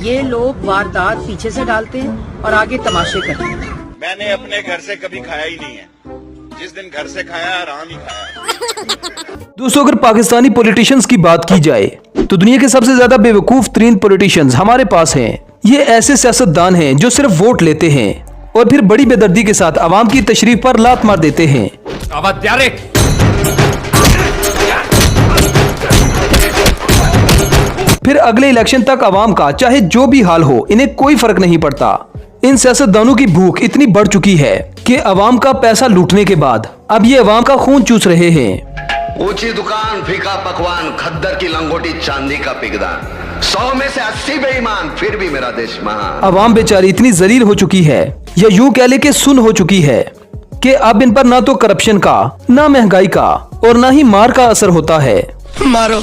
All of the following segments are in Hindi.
ये लोग वारदात पीछे से डालते हैं और आगे तमाशे करते हैं। मैंने अपने घर से कभी खाया ही नहीं है, जिस दिन घर से खाया आराम ही खाया। दोस्तों, अगर पाकिस्तानी पॉलिटिशियंस की बात की जाए तो दुनिया के सबसे ज्यादा बेवकूफ तरीन पॉलिटिशियंस हमारे पास हैं। ये ऐसे सियासतदान हैं जो सिर्फ वोट लेते हैं और फिर बड़ी बेदर्दी के साथ आवाम की तशरीफ पर लात मार देते हैं। फिर अगले इलेक्शन तक आवाम का चाहे जो भी हाल हो, इन्हें कोई फर्क नहीं पड़ता। इन सियासतदानों की भूख इतनी बढ़ चुकी है कि आवाम का पैसा लूटने के बाद अब ये आवाम का खून चूस रहे हैं। ऊंची दुकान, फीका पकवान, खद्दर की लंगोटी, चांदी का पिगदान, 100 में से 80 बेईमान, फिर भी मेरा देश महान। आवाम बेचारी इतनी जलील हो चुकी है, या यूं कह ले कि सुन हो चुकी है कि अब इन पर ना तो करप्शन का, ना महंगाई का और ना ही मार का असर होता है। मारो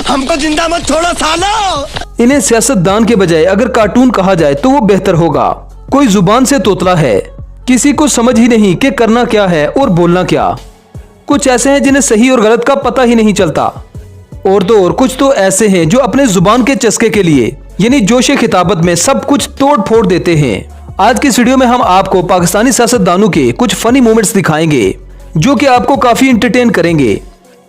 हमको जिंदा मत छोड़ो सालो। इन्हें सियासतदान के बजाय अगर कार्टून कहा जाए तो वो बेहतर होगा। कोई जुबान से तोतला है, किसी को समझ ही नहीं कि करना क्या है और बोलना क्या। कुछ ऐसे हैं जिन्हें सही और गलत का पता ही नहीं चलता, और तो और कुछ तो ऐसे हैं जो अपने जुबान के चस्के के लिए यानी जोशे खिताबत में सब कुछ तोड़ फोड़ देते हैं। आज की इस वीडियो में हम आपको पाकिस्तानी सियासतदानों के कुछ फनी मोमेंट्स दिखाएंगे जो कि आपको काफी एंटरटेन करेंगे।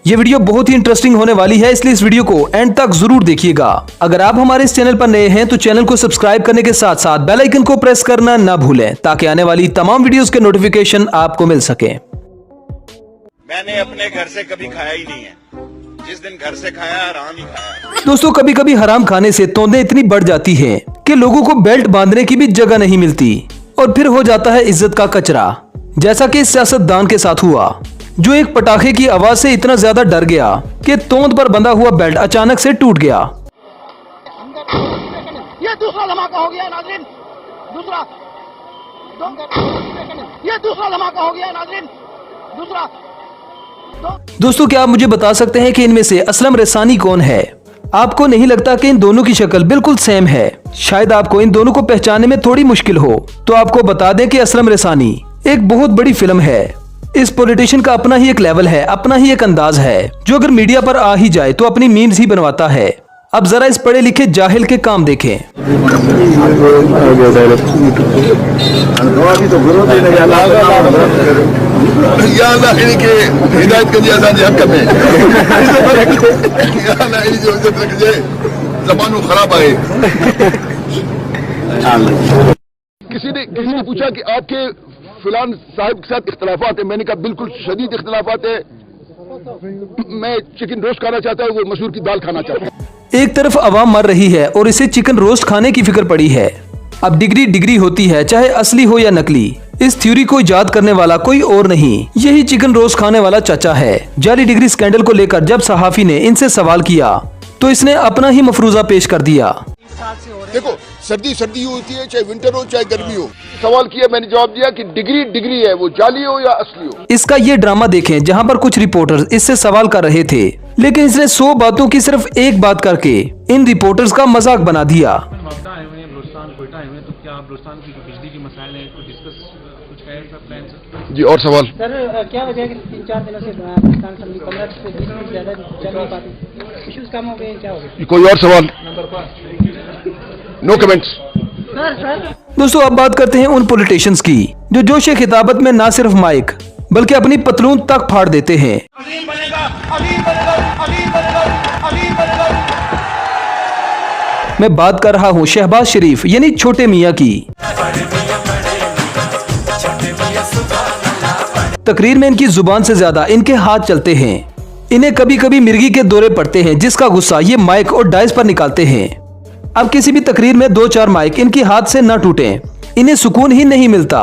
ये वीडियो बहुत ही इंटरेस्टिंग होने वाली है, इसलिए इस वीडियो को एंड तक जरूर देखिएगा। अगर आप हमारे इस चैनल पर नए हैं तो चैनल को सब्सक्राइब करने के साथ साथ बेल आइकन को प्रेस करना ना भूलें ताकि आने वाली तमाम वीडियोस के नोटिफिकेशन आपको मिल सके। मैंने अपने घर से कभी खाया ही नहीं है, जिस दिन घर से खाया आराम ही खाया। दोस्तों, कभी कभी हराम खाने से तोंदें इतनी बढ़ जाती हैं कि लोगों को बेल्ट बांधने की भी जगह नहीं मिलती और फिर हो जाता है इज्जत का कचरा, जैसा कि इस सियासतदान के साथ हुआ जो एक पटाखे की आवाज से इतना ज्यादा डर गया कि तोंद पर बंधा हुआ बेल्ट अचानक से टूट गया। ये दूसरा धमाका हो गया नाज़रीन, ये दूसरा धमाका हो गया नाज़रीन, दूसरा। दोस्तों, क्या आप मुझे बता सकते हैं कि इनमें से असलम रेसानी कौन है? आपको नहीं लगता कि इन दोनों की शक्ल बिल्कुल सेम है? शायद आपको इन दोनों को पहचानने में थोड़ी मुश्किल हो, तो आपको बता दें कि असलम रेसानी एक बहुत बड़ी फिल्म है। इस पॉलिटिशियन का अपना ही एक लेवल है, अपना ही एक अंदाज है जो अगर मीडिया पर आ ही जाए तो अपनी मीम्स ही बनवाता है। अब जरा इस पढ़े लिखे जाहिल के काम देखें। किसी ने पूछा कि आपके फिलान साहब के साथ इख्तलाफात है। मैंने कहा बिल्कुल शदीद इख्तलाफात है, मैं चिकन रोस्ट खाना चाहता हूँ, वो मसूर की दाल खाना चाहता हूँ। एक तरफ आवाम मर रही है और इसे चिकन रोस्ट खाने की फिक्र पड़ी है। अब डिग्री होती है, चाहे असली हो या नकली। इस थ्योरी को इजाद करने वाला कोई और नहीं, यही चिकन रोस्ट खाने वाला चाचा है। जाली डिग्री स्कैंडल को लेकर जब सहाफी ने इनसे सवाल किया तो इसने अपना ही मफरूजा पेश कर दिया। देखो, सर्दी होती है, चाहे विंटर हो चाहे गर्मी हो। सवाल किया, मैंने जवाब दिया कि डिग्री है, वो जाली हो या असली हो। इसका ये ड्रामा देखें जहाँ पर कुछ रिपोर्टर्स इससे सवाल कर रहे थे, लेकिन इसने 100 बातों की सिर्फ एक बात करके इन रिपोर्टर्स का मजाक बना दिया। जी, और सवाल? सर, क्या वजह है कि 3-4 दिनों से पाकिस्तान असेंबली 15 से 20 मिनट ज्यादा चल नहीं पाती? इश्यूज कम हो गए, क्या हो गया? कोई और सवाल? No comments. दोस्तों, अब बात करते हैं उन पॉलिटिशियंस की जो जोशे खिताबत में ना सिर्फ माइक बल्कि अपनी पतलून तक फाड़ देते हैं। मैं बात कर रहा हूँ शहबाज शरीफ यानी छोटे मियाँ की। तकरीर में इनकी जुबान से ज्यादा इनके हाथ चलते हैं। इन्हें कभी कभी मिर्गी के दौरे पड़ते हैं, जिसका गुस्सा ये माइक और डाइस पर निकालते हैं। अब किसी भी तकरीर में 2-4 माइक इनके हाथ से न टूटें, इन्हें सुकून ही नहीं मिलता।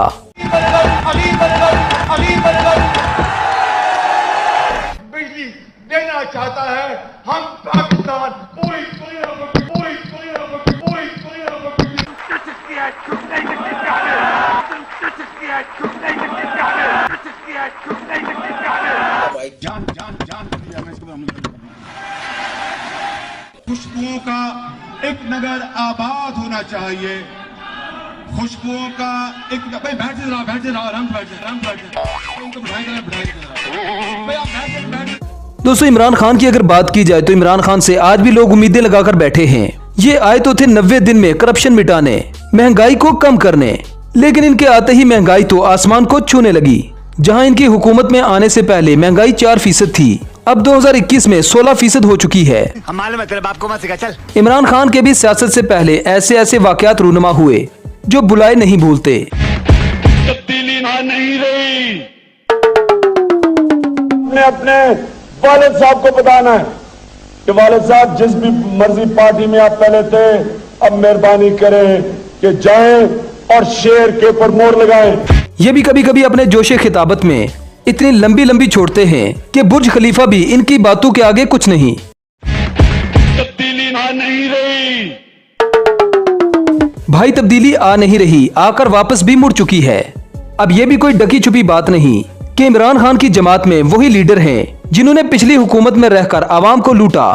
बिजली देना चाहता है, हम पाकिस्तान पूरी खुशबुओं का एक नगर आबाद होना चाहिए, खुशबुओं का एक। बैठ दोस्तों, इमरान खान की अगर बात की जाए तो इमरान खान से आज भी लोग उम्मीदें लगाकर बैठे हैं। ये आए तो थे 90 दिन में करप्शन मिटाने, महंगाई को कम करने, लेकिन इनके आते ही महंगाई तो आसमान को छूने लगी। जहां इनकी हुकूमत में आने से पहले महंगाई 4% थी, अब 2021 में 16% हो चुकी है। इमरान खान के भी सियासत से पहले ऐसे ऐसे वाकयात रूनुमा हुए जो बुलाए नहीं भूलते। तब्दीली नहीं रही। अपने वालिद साहब को बताना है कि वालिद साहब जिस भी मर्जी पार्टी में आप पहले थे, अब मेहरबानी करें कि जाएं और शेर के ऊपर मोहर लगाएं। ये भी कभी कभी अपने जोशे खिताबत में इतनी लंबी लंबी छोड़ते हैं कि बुर्ज खलीफा भी इनकी बातों के आगे कुछ नहीं। तब्दीली नहीं रही भाई, तब्दीली आ नहीं रही, आकर वापस भी मुड़ चुकी है। अब ये भी कोई ढकी छुपी बात नहीं कि इमरान खान की जमात में वही लीडर हैं जिन्होंने पिछली हुकूमत में रहकर आवाम को लूटा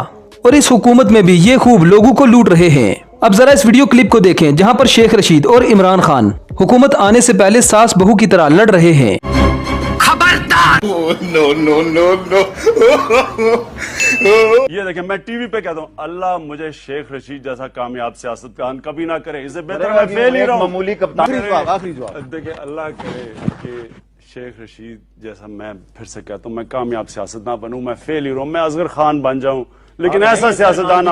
और इस हुकूमत में भी ये खूब लोगों को लूट रहे हैं। अब जरा इस वीडियो क्लिप को देखें जहां पर शेख रशीद और इमरान खान हुकूमत आने से पहले सास बहू की तरह लड़ रहे हैं। ये देखें, मैं टीवी पे कहता हूँ, अल्लाह मुझे शेख रशीद जैसा कामयाब सियासतदान कभी ना करे। इससे बेहतर मैं फेल ही रहा हूँ। मामूली कप्तान। देखिए, अल्लाह करे कि शेख रशीद जैसा, मैं फिर से कहता हूँ, मैं कामयाब सियासतदान बनूं, मैं फेल ही रहा हूँ, मैं असगर खान बन जाऊं, लेकिन ऐसा सियासतदान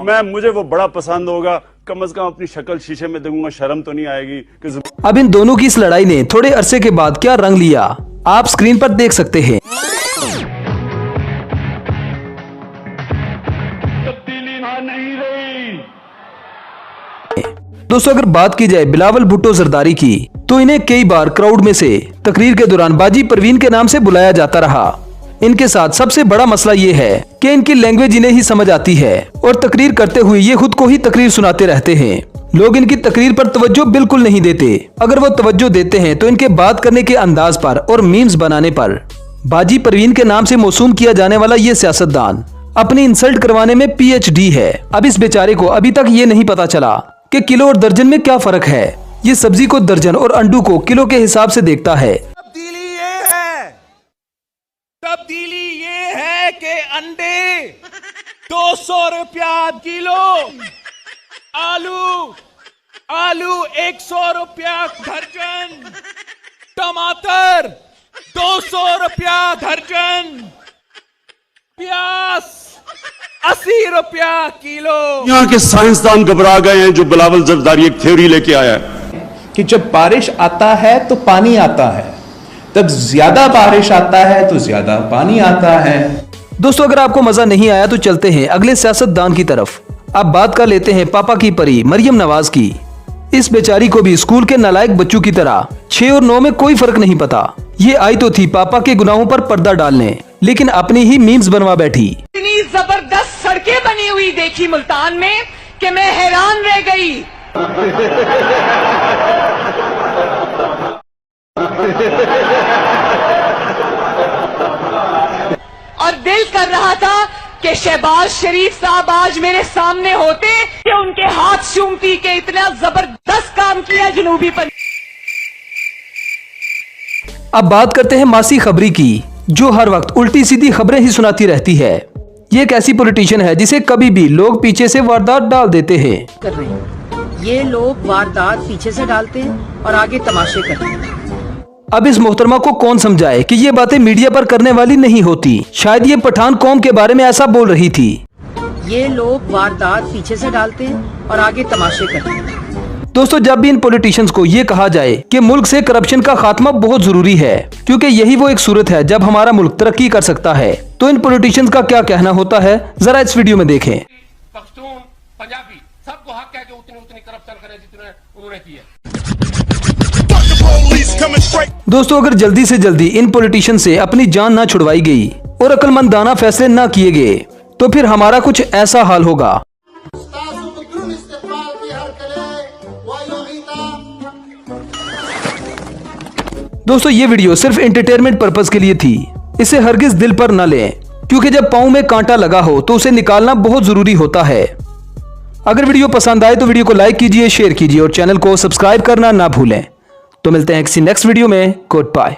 मैं मुझे वो बड़ा पसंद होगा। कम से कम अपनी शक्ल शीशे में देखूंगा, शर्म तो नहीं आएगी कि। अब इन दोनों की इस लड़ाई ने थोड़े अरसे के बाद क्या रंग लिया, आप स्क्रीन पर देख सकते हैं। तब्दीली नहीं रही। दोस्तों, अगर बात की जाए बिलावल भुट्टो जरदारी की, तो इन्हें कई बार क्राउड में से तकरीर के दौरान बाजी परवीन के नाम से बुलाया जाता रहा। इनके साथ सबसे बड़ा मसला ये है कि इनकी लैंग्वेज इन्हें ही समझ आती है और तकरीर करते हुए ये खुद को ही तकरीर सुनाते रहते हैं। लोग इनकी तकरीर पर तवज्जो बिल्कुल नहीं देते। अगर वो तवज्जो देते हैं तो इनके बात करने के अंदाज पर और मीम्स बनाने पर। बाजी परवीन के नाम से मौसूम किया जाने वाला ये सियासतदान अपनी इंसल्ट करवाने में PhD है। अब इस बेचारे को अभी तक ये नहीं पता चला कि किलो और दर्जन में क्या फर्क है। ये सब्जी को दर्जन और अंडू को किलो के हिसाब से देखता है। तब्दीली ये है कि अंडे 200 रुपया किलो, आलू 100 रुपया दर्जन, टमाटर 200 रुपया दर्जन, प्याज 80 रुपया किलो। यहाँ के साइंसदान घबरा गए हैं जो बिलावल जरदारी एक थ्योरी लेके आया है कि जब बारिश आता है तो पानी आता है, तब ज्यादा बारिश आता है तो ज्यादा पानी आता है। दोस्तों, अगर आपको मजा नहीं आया तो चलते हैं अगले सियासतदान की तरफ। अब बात कर लेते हैं पापा की परी मरियम नवाज की। इस बेचारी को भी स्कूल के नालायक बच्चों की तरह 6 और 9 में कोई फर्क नहीं पता। ये आई तो थी पापा के गुनाहों पर पर्दा डालने, लेकिन अपनी ही मीम्स बनवा बैठी। इतनी जबरदस्त सड़कें बनी हुई देखी मुल्तान में कि मैं हैरान रह गई। और दिल कर रहा था कि शहबाज शरीफ साहब आज मेरे सामने होते कि उनके हाथ चूमती के इतना जबरदस्त काम किया जनूबी पंजाब। अब बात करते हैं मासी खबरी की, जो हर वक्त उल्टी सीधी खबरें ही सुनाती रहती है। ये एक ऐसी पॉलिटिशियन है जिसे कभी भी लोग पीछे से वारदात डाल देते हैं। कर रहे हैं ये लोग, वारदात पीछे से डालते हैं और आगे तमाशे करते हैं। अब इस मोहतरमा को कौन समझाए कि ये बातें मीडिया पर करने वाली नहीं होती। शायद ये पठान कौम के बारे में ऐसा बोल रही थी। ये लोग वारदात पीछे से डालते हैं और आगे तमाशे करते हैं। दोस्तों, जब भी इन पॉलिटिशियंस को ये कहा जाए कि मुल्क से करप्शन का खात्मा बहुत जरूरी है, क्योंकि यही वो एक सूरत है जब हमारा मुल्क तरक्की कर सकता है, तो इन पॉलिटिशियंस का क्या कहना होता है, जरा इस वीडियो में देखें। पख्तून, पंजाबी सबको हक है कि उतनी करप्शन करें जितने उन्होंने की है। दोस्तों, अगर जल्दी से जल्दी इन पॉलिटिशियन से अपनी जान ना छुड़वाई गई और अक्लमंदाना फैसले ना किए गए तो फिर हमारा कुछ ऐसा हाल होगा। दोस्तों, ये वीडियो सिर्फ एंटरटेनमेंट पर्पस के लिए थी। इसे हरगिज दिल पर न लें, क्योंकि जब पांव में कांटा लगा हो तो उसे निकालना बहुत जरूरी होता है। अगर वीडियो पसंद आए तो वीडियो को लाइक कीजिए, शेयर कीजिए और चैनल को सब्सक्राइब करना ना भूलें। तो मिलते हैं किसी नेक्स्ट वीडियो में। Good bye.